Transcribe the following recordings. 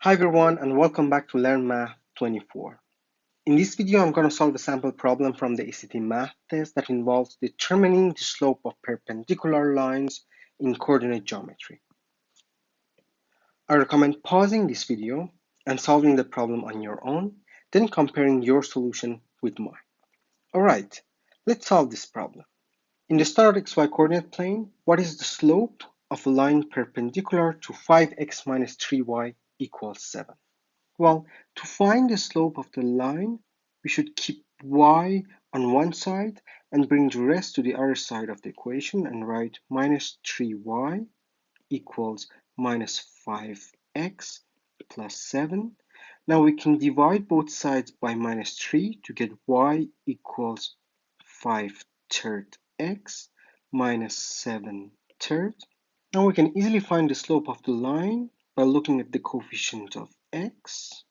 Hi everyone and welcome back to Learn Math 24. In this video I'm going to solve a sample problem from the ACT math test that involves determining the slope of perpendicular lines in coordinate geometry. I recommend pausing this video and solving the problem on your own, then comparing your solution with mine. Alright, let's solve this problem. In the standard xy coordinate plane, what is the slope of a line perpendicular to 5x minus 3y equals 7? Well, to find the slope of the line, we should keep y on one side and bring the rest to the other side of the equation and write minus 3y equals minus 5x plus 7. Now we can divide both sides by minus 3 to get y equals 5 third x minus 7 third. Now we can easily find the slope of the line by looking at the coefficient of x.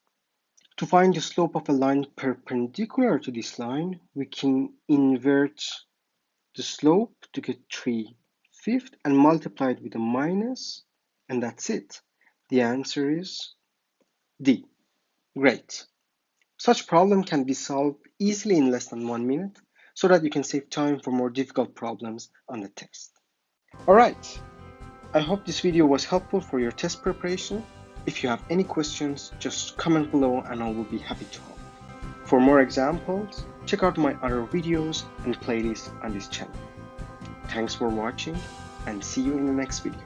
To find the slope of a line perpendicular to this line, we can invert the slope to get 3/5 and multiply it with a minus, and that's it. The answer is D. Great. Such problem can be solved easily in less than 1 minute so that you can save time for more difficult problems on the test. Alright, I hope this video was helpful for your test preparation. If you have any questions, just comment below and I will be happy to help. For more examples, check out my other videos and playlists on this channel. Thanks for watching and see you in the next video.